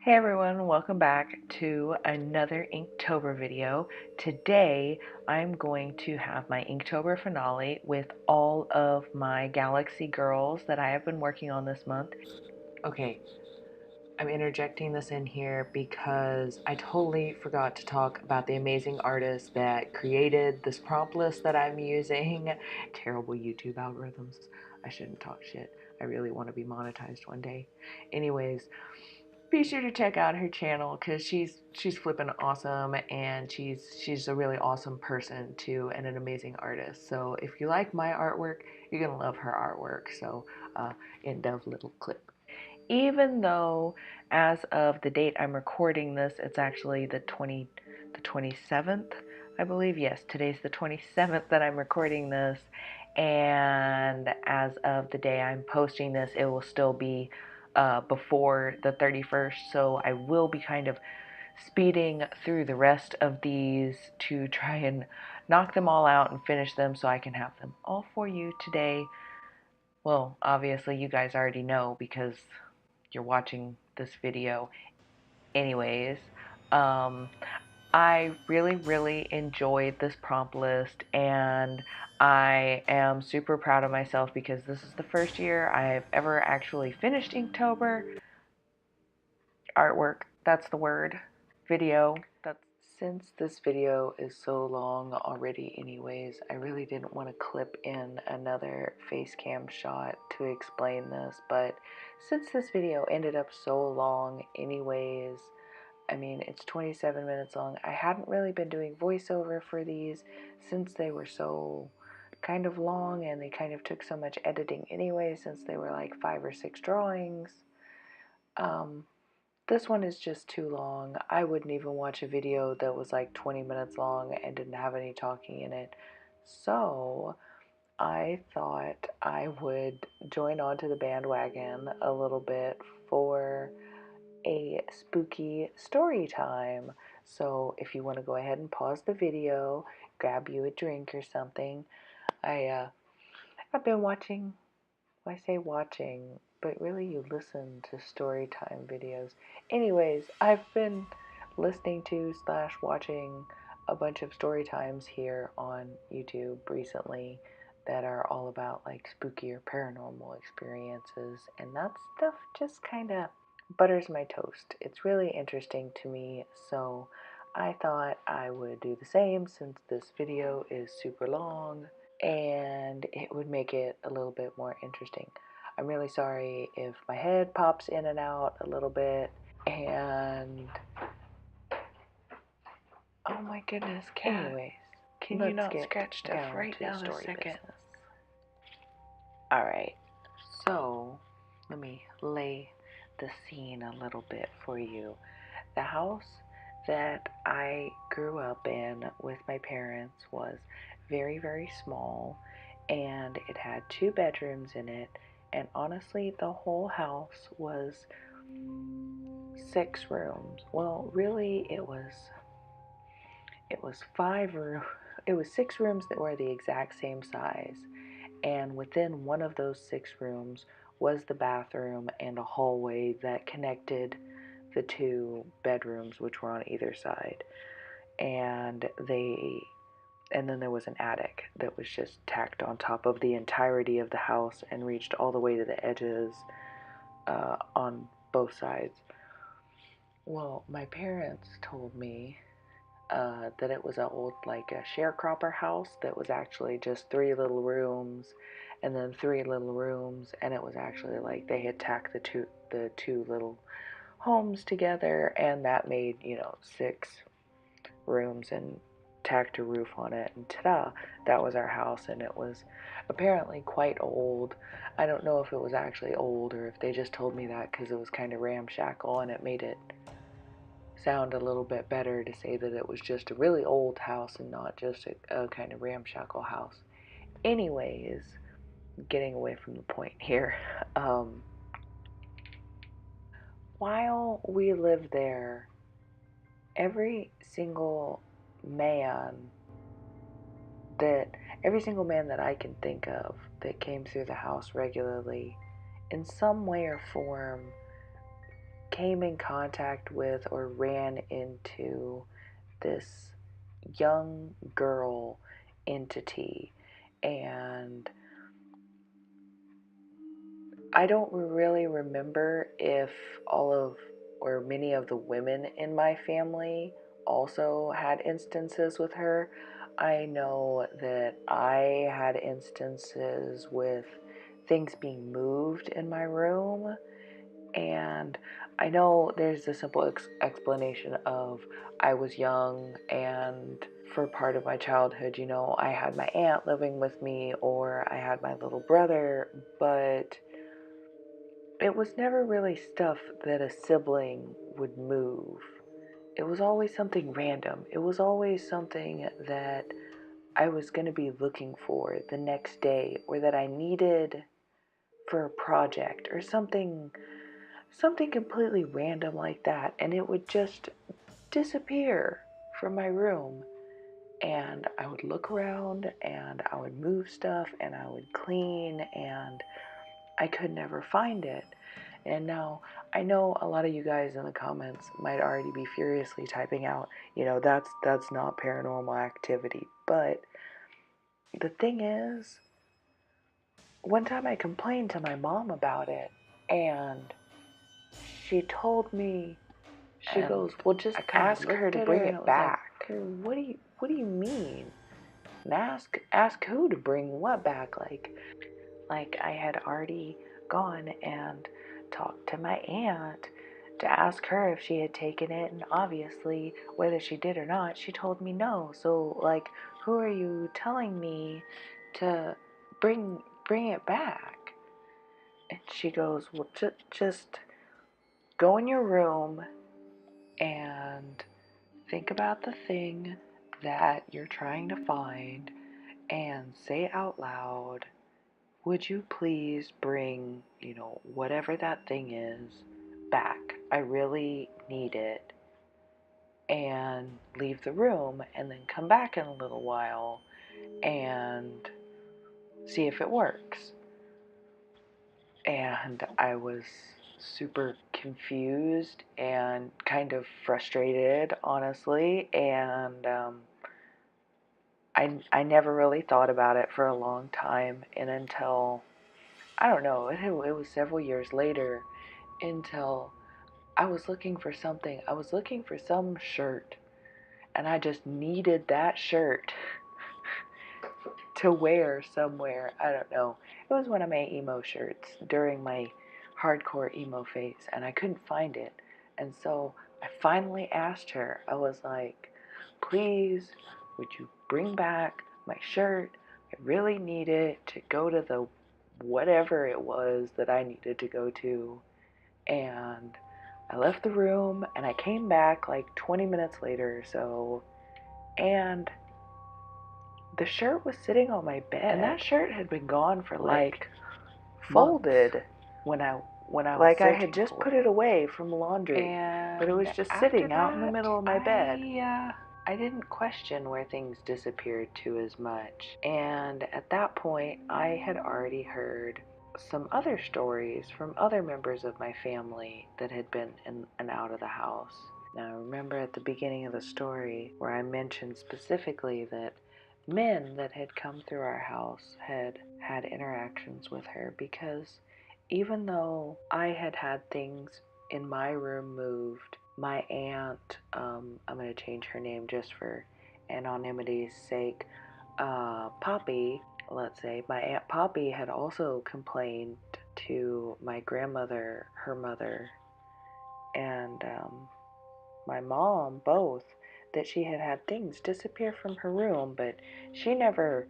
Hey everyone, welcome back to another Inktober video. Today I'm going to have my Inktober finale with all of my Galaxy girls that I have been working on this month. Okay, I'm interjecting this in here because I totally forgot to talk about the amazing artist that created this prompt list that I'm using. Terrible YouTube algorithms. I shouldn't talk shit. I really want to be monetized one day. Anyways, be sure to check out her channel because she's flipping awesome, and she's a really awesome person too, and an amazing artist. So if you like my artwork, you're gonna love her artwork. So end of little clip. Even though as of the date I'm recording this, it's actually the 27th, I believe. Yes, today's the 27th that I'm recording this, and as of the day I'm posting this, it will still be before the 31st, so I will be kind of speeding through the rest of these to try and knock them all out and finish them so I can have them all for you today. Well, obviously you guys already know because you're watching this video anyways. um, I really enjoyed this prompt list, and I am super proud of myself because this is the first year I've ever actually finished Inktober. Artwork, that's the word. Video, that's since this video is so long already anyways, I really didn't want to clip in another face cam shot to explain this, but since this video ended up so long anyways, I mean, it's 27 minutes long. I hadn't really been doing voiceover for these since they were so kind of long, and they kind of took so much editing anyway since they were like 5 or 6 drawings. This one is just too long. I wouldn't even watch a video that was like 20 minutes long and didn't have any talking in it. So I thought I would join onto the bandwagon a little bit for a spooky story time. So if you want to go ahead and pause the video, grab you a drink or something. I've been watching, I say watching, but really you listen to story time videos. Anyways, I've been listening to slash watching a bunch of story times here on YouTube recently that are all about like spooky or paranormal experiences, and that stuff just kind of butters my toast. It's really interesting to me, so I thought I would do the same since this video is super long and it would make it a little bit more interesting. I'm really sorry if my head pops in and out a little bit, and oh my goodness, cat. Anyways, Can you not scratch stuff right now this second? Alright, so let me lay the scene a little bit for you. The house that I grew up in with my parents was very small, and it had 2 bedrooms in it, and honestly the whole house was 6 rooms. Well, really it was 5 rooms. It was 6 rooms that were the exact same size, and within one of those 6 rooms was the bathroom and a hallway that connected the 2 bedrooms, which were on either side. And then there was an attic that was just tacked on top of the entirety of the house and reached all the way to the edges on both sides. Well, my parents told me that it was an old, like a sharecropper house that was actually just 3 little rooms and then 3 little rooms, and it was actually like they had tacked the two little homes together, and that made 6 rooms and tacked a roof on it, and ta-da, that was our house. And it was apparently quite old. I don't know if it was actually old or if they just told me that because it was kind of ramshackle, and it made it sound a little bit better to say that it was just a really old house and not just a kind of ramshackle house. Anyways, getting away from the point here. While we lived there, every single man that I can think of that came through the house regularly, in some way or form, came in contact with or ran into this young girl entity, and I don't really remember if all of or many of the women in my family also had instances with her. I know that I had instances with things being moved in my room, and I know there's a simple explanation of I was young, and for part of my childhood, you know, I had my aunt living with me or I had my little brother, but it was never really stuff that a sibling would move. It was always something random. It was always something that I was going to be looking for the next day, or that I needed for a project, or something completely random like that, and it would just disappear from my room. And I would look around and I would move stuff and I would clean, and I could never find it. And now I know a lot of you guys in the comments might already be furiously typing out, you know, that's not paranormal activity. But the thing is, one time I complained to my mom about it, and she told me, she goes, well, just ask her to bring it back. Like, what do you mean? And ask who to bring what back? Like I had already gone and talked to my aunt to ask her if she had taken it, and obviously whether she did or not, she told me no. So like, who are you telling me to bring it back? And she goes, well, just go in your room and think about the thing that you're trying to find and say out loud, would you please bring, you know, whatever that thing is back? I really need it. And leave the room, and then come back in a little while and see if it works. And I was super confused and kind of frustrated, honestly, and I never really thought about it for a long time, and until, I don't know, it was several years later, until I was looking for something. I was looking for some shirt, and I just needed that shirt to wear somewhere. I don't know. It was one of my emo shirts during my hardcore emo phase, and I couldn't find it. And so I finally asked her, I was like, please, would you bring back my shirt? I really need it to go to the whatever it was that I needed to go to. And I left the room, and I came back like 20 minutes later or so, and the shirt was sitting on my bed. And that shirt had been gone for like folded months. when I was like, I had just put it away from laundry, but it was just sitting out in the middle of my bed. I didn't question where things disappeared to as much. And at that point, I had already heard some other stories from other members of my family that had been in and out of the house. Now, remember at the beginning of the story where I mentioned specifically that men that had come through our house had had interactions with her, because even though I had had things in my room moved, my aunt, I'm going to change her name just for anonymity's sake, Poppy, let's say, my Aunt Poppy had also complained to my grandmother, her mother, and my mom, both, that she had had things disappear from her room, but she never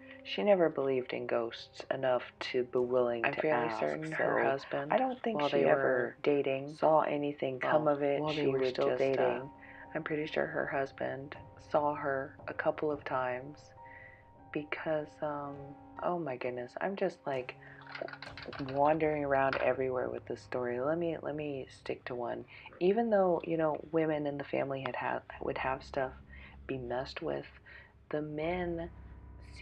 believed in ghosts enough to be willing to ask. I'm fairly certain her husband, I don't think while she ever dating saw anything come of it. While they were still dating, I'm pretty sure her husband saw her a couple of times, because oh my goodness, I'm just like wandering around everywhere with this story. Let me stick to one. Even though, you know, women in the family would have stuff be messed with, the men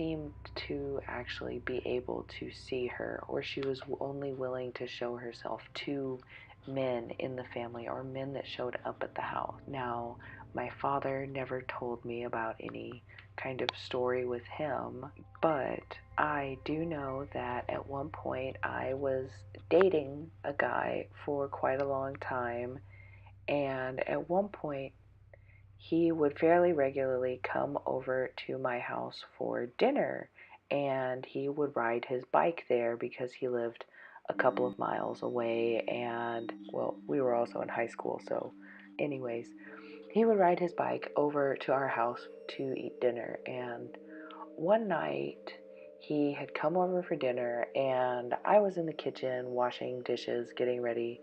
seemed to actually be able to see her, or she was only willing to show herself to men in the family or men that showed up at the house. Now, my father never told me about any kind of story with him, but I do know that at one point I was dating a guy for quite a long time, and at one point he would fairly regularly come over to my house for dinner, and he would ride his bike there because he lived a couple of miles away. And well, we were also in high school, so anyways, he would ride his bike over to our house to eat dinner. And one night he had come over for dinner, and I was in the kitchen washing dishes, getting ready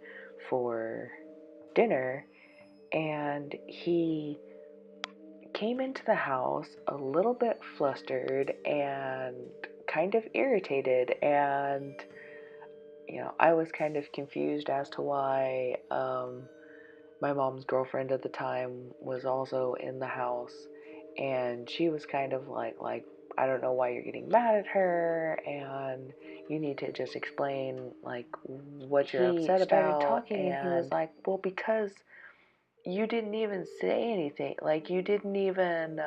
for dinner, and he came into the house a little bit flustered and kind of irritated. And I was kind of confused as to why. My mom's girlfriend at the time was also in the house, and she was kind of like I don't know why you're getting mad at her, and you need to just explain like what you're upset about. He started talking, and he was like, well, because you didn't even say anything. Like, you didn't even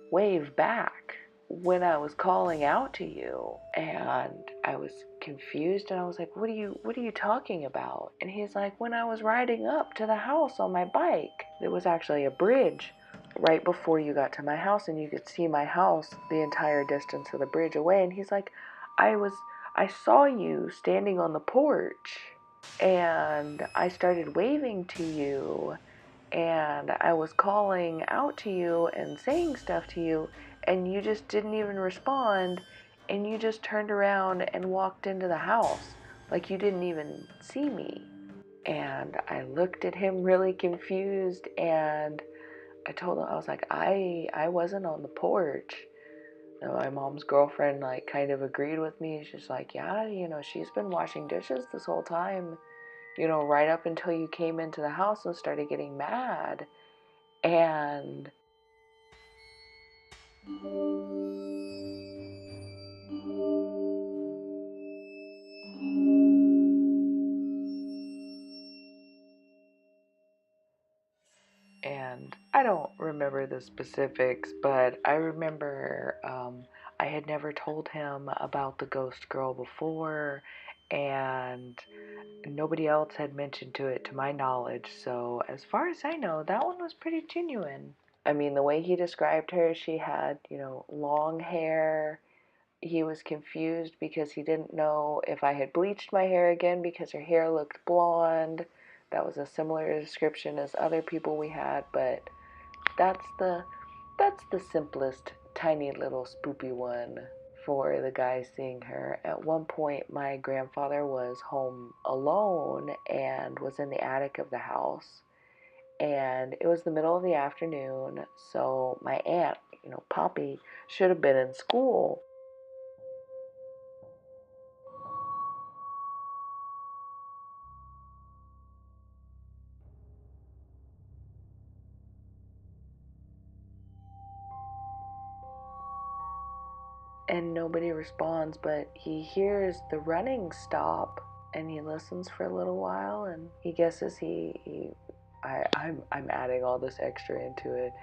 wave back when I was calling out to you. And I was confused, and I was like, what are you talking about? And he's like, when I was riding up to the house on my bike. There was actually a bridge right before you got to my house, and you could see my house the entire distance of the bridge away. And he's like, I saw you standing on the porch, and I started waving to you, and I was calling out to you and saying stuff to you, and you just didn't even respond, and you just turned around and walked into the house like you didn't even see me. And I looked at him really confused, and I told him, I was like, I wasn't on the porch. And my mom's girlfriend like kind of agreed with me. She's like, yeah, she's been washing dishes this whole time, right up until you came into the house and started getting mad. And I don't remember the specifics, but I remember I had never told him about the ghost girl before, and nobody else had mentioned it to my knowledge. So as far as I know, that one was pretty genuine. I mean, the way he described her, she had, long hair. He was confused because he didn't know if I had bleached my hair again because her hair looked blonde. That was a similar description as other people we had, but that's the simplest, tiny little spoopy one for the guy seeing her. At one point, my grandfather was home alone and was in the attic of the house, and it was the middle of the afternoon, so my aunt, Poppy, should have been in school. And nobody responds, but he hears the running stop, and he listens for a little while, and he guesses I'm adding all this extra into it.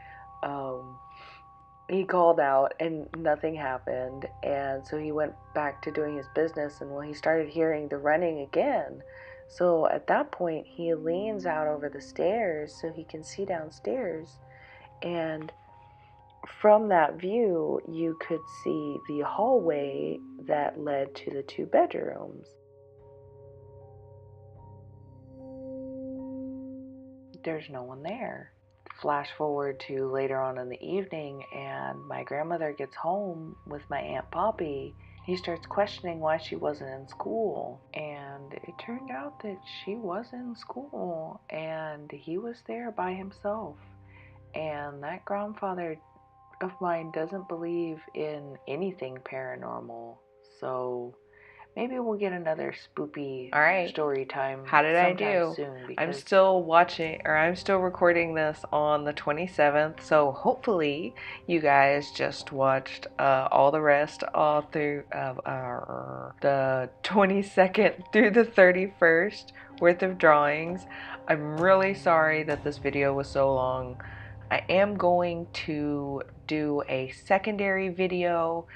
He called out and nothing happened, and so he went back to doing his business, and he started hearing the running again. So at that point, he leans out over the stairs so he can see downstairs, and from that view, you could see the hallway that led to the two bedrooms. There's no one there. Flash forward to later on in the evening, and my grandmother gets home with my Aunt Poppy. He starts questioning why she wasn't in school, and it turned out that she was in school, and he was there by himself. And that grandfather of mine doesn't believe in anything paranormal, so maybe we'll get another spoopy story time. How did I do? Soon, I'm still watching, or I'm still recording this on the 27th, so hopefully you guys just watched all the rest all through the 22nd through the 31st worth of drawings. I'm really sorry that this video was so long. I am going to do a secondary video.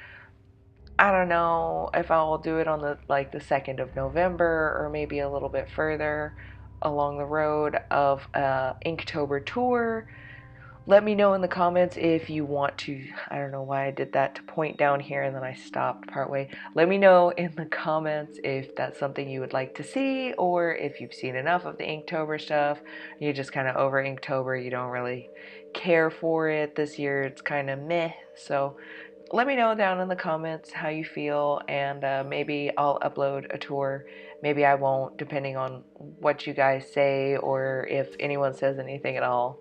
I don't know if I'll do it on the 2nd of November or maybe a little bit further along the road of Inktober tour. Let me know in the comments if you want to. I don't know why I did that to point down here and then I stopped partway. Let me know in the comments if that's something you would like to see, or if you've seen enough of the Inktober stuff. You're just kind of over Inktober. You don't really care for it this year. It's kind of meh. So let me know down in the comments how you feel, and maybe I'll upload a tour. Maybe I won't, depending on what you guys say or if anyone says anything at all.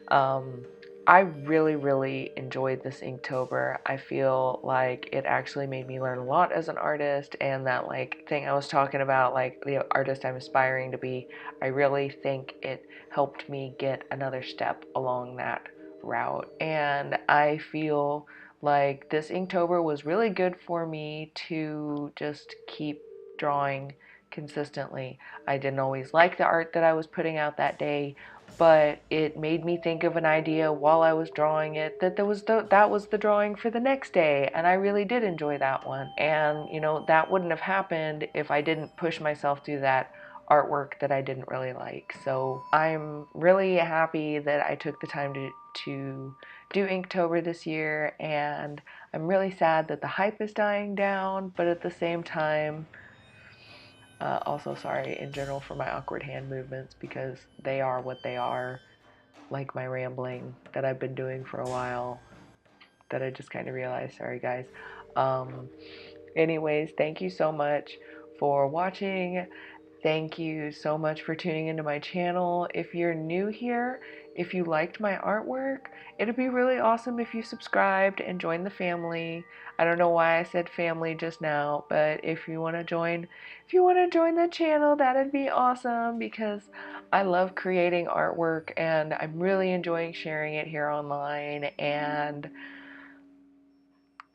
I really enjoyed this Inktober. I feel like it actually made me learn a lot as an artist, and that thing I was talking about, the artist I'm aspiring to be, I really think it helped me get another step along that route. And I feel like this Inktober was really good for me to just keep drawing consistently. I didn't always like the art that I was putting out that day, but it made me think of an idea while I was drawing it that that was the drawing for the next day, and I really did enjoy that one. And that wouldn't have happened if I didn't push myself through that artwork that I didn't really like. So I'm really happy that I took the time to do Inktober this year, and I'm really sad that the hype is dying down, but at the same time, also sorry in general for my awkward hand movements, because they are what they are, like my rambling that I've been doing for a while that I just kind of realized. Sorry guys. Anyways, thank you so much for watching. Thank you so much for tuning into my channel. If you're new here, if you liked my artwork, it'd be really awesome if you subscribed and joined the family. I don't know why I said family just now, but if you want to join the channel, that'd be awesome, because I love creating artwork and I'm really enjoying sharing it here online, and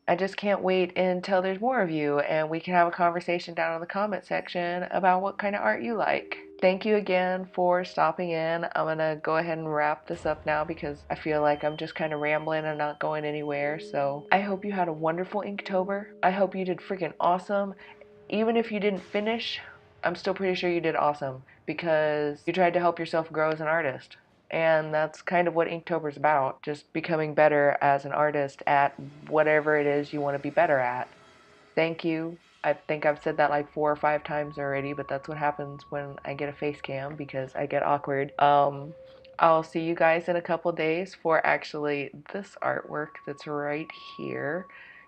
I just can't wait until there's more of you and we can have a conversation down in the comment section about what kind of art you like. Thank you again for stopping in. I'm gonna go ahead and wrap this up now because I feel like I'm just kind of rambling and not going anywhere. So I hope you had a wonderful Inktober. I hope you did freaking awesome. Even if you didn't finish, I'm still pretty sure you did awesome, because you tried to help yourself grow as an artist. And that's kind of what Inktober's about, just becoming better as an artist at whatever it is you want to be better at. Thank you. I think I've said that like 4 or 5 times already, but that's what happens when I get a face cam, because I get awkward. I'll see you guys in a couple days for actually this artwork that's right here.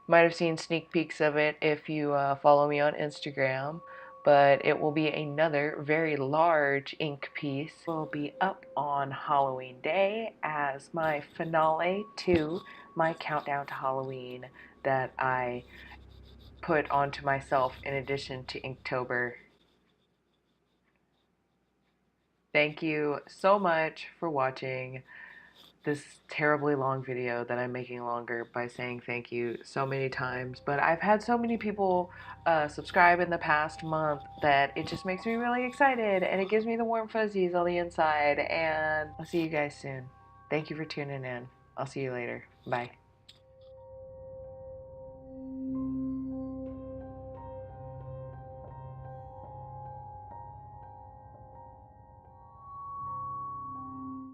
You might have seen sneak peeks of it if you follow me on Instagram, but it will be another very large ink piece. It will be up on Halloween Day as my finale to my countdown to Halloween that I put onto myself in addition to Inktober. Thank you so much for watching this terribly long video that I'm making longer by saying thank you so many times. But I've had so many people subscribe in the past month that it just makes me really excited, and it gives me the warm fuzzies on the inside. And I'll see you guys soon. Thank you for tuning in. I'll see you later. Bye.